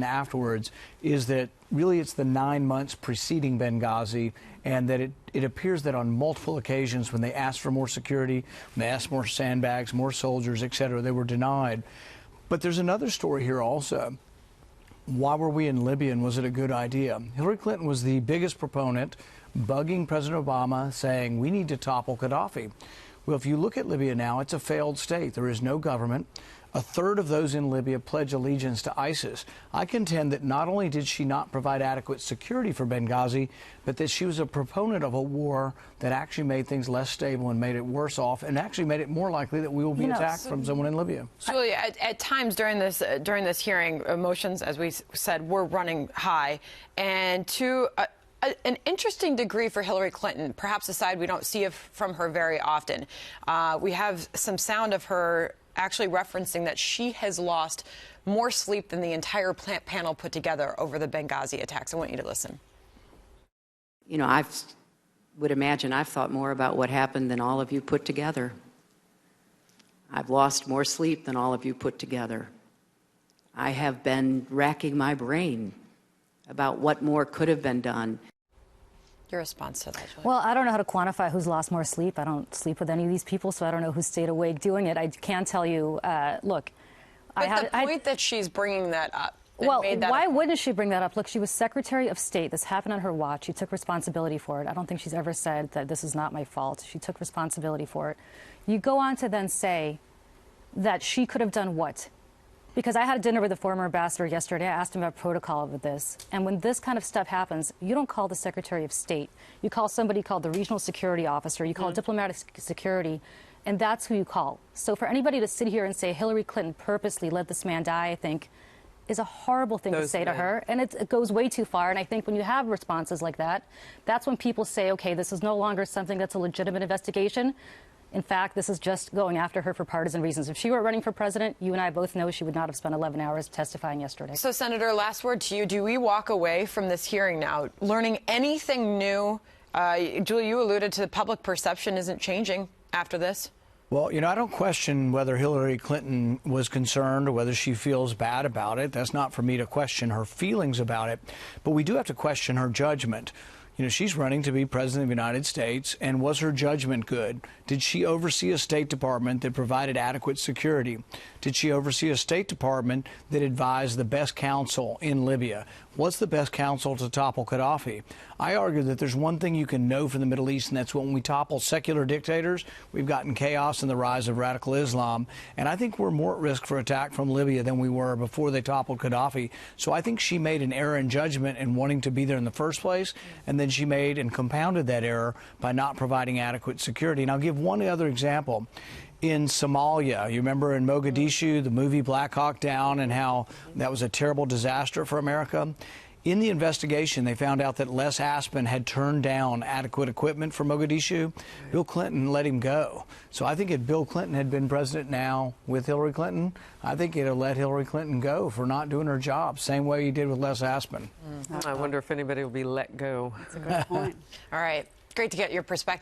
afterwards is that really it's the 9 months preceding Benghazi, and that it appears that on multiple occasions when they asked for more security, when they asked more sandbags, more soldiers, etc., they were denied. But there's another story here also. Why were we in Libya, and was it a good idea? Hillary Clinton was the biggest proponent, bugging President Obama, saying we need to topple Gaddafi. Well, if you look at Libya now, it's a failed state. There is no government. A third of those in Libya pledge allegiance to ISIS. I contend that not only did she not provide adequate security for Benghazi, but that she was a proponent of a war that actually made things less stable and made it worse off, and actually made it more likely that we will be attacked from someone in Libya. Julia, at times during this hearing, emotions, as we said, were running high, and to an interesting degree for Hillary Clinton, perhaps a side we don't see from her very often. We have some sound of her actually referencing that she has lost more sleep than the entire panel put together over the Benghazi attacks. I want you to listen. You know, I would imagine I've thought more about what happened than all of you put together. I've lost more sleep than all of you put together. I have been racking my brain about what more could have been done. Your response to that, Julie? Well, I don't know how to quantify who's lost more sleep. I don't sleep with any of these people, so I don't know who stayed awake doing it. I can tell you, look. But the point that she's bringing that up. Well, why wouldn't she bring that up? Look, she was Secretary of State. This happened on her watch. She took responsibility for it. I don't think she's ever said that this is not my fault. She took responsibility for it. You go on to then say that she could have done what? Because I had a dinner with the former ambassador yesterday. I asked him about protocol with this. And when this kind of stuff happens, you don't call the Secretary of State. You call somebody called the Regional Security Officer. You call diplomatic security. And that's who you call. So for anybody to sit here and say Hillary Clinton purposely let this man die, I think, is a horrible thing to say to her. And it goes way too far. And I think when you have responses like that, that's when people say, okay, this is no longer something that's a legitimate investigation. In fact, this is just going after her for partisan reasons. If she were running for president, you and I both know she would not have spent 11 hours testifying yesterday. So, Senator, last word to you. Do we walk away from this hearing now learning anything new? Julie, you alluded to the public perception isn't changing after this. Well, you know, I don't question whether Hillary Clinton was concerned or whether she feels bad about it. That's not for me to question her feelings about it. But we do have to question her judgment. You know, she's running to be president of the United States, and was her judgment good? Did she oversee a State Department that provided adequate security? Did she oversee a State Department that advised the best counsel in Libya? What's the best counsel to topple Gaddafi? I argue that there's one thing you can know from the Middle East, and that's when we topple secular dictators, we've gotten chaos and the rise of radical Islam. And I think we're more at risk for attack from Libya than we were before they toppled Gaddafi. So I think she made an error in judgment in wanting to be there in the first place, and then she made and compounded that error by not providing adequate security. And I'll give one other example. In Somalia, you remember in Mogadishu, the movie Black Hawk Down, and how that was a terrible disaster for America? In the investigation, they found out that Les Aspin had turned down adequate equipment for Mogadishu. Bill Clinton let him go. So I think if Bill Clinton had been president now with Hillary Clinton, I think he'd have let Hillary Clinton go for not doing her job, same way he did with Les Aspin. I wonder if anybody will be let go. That's a good point. All right. Great to get your perspective.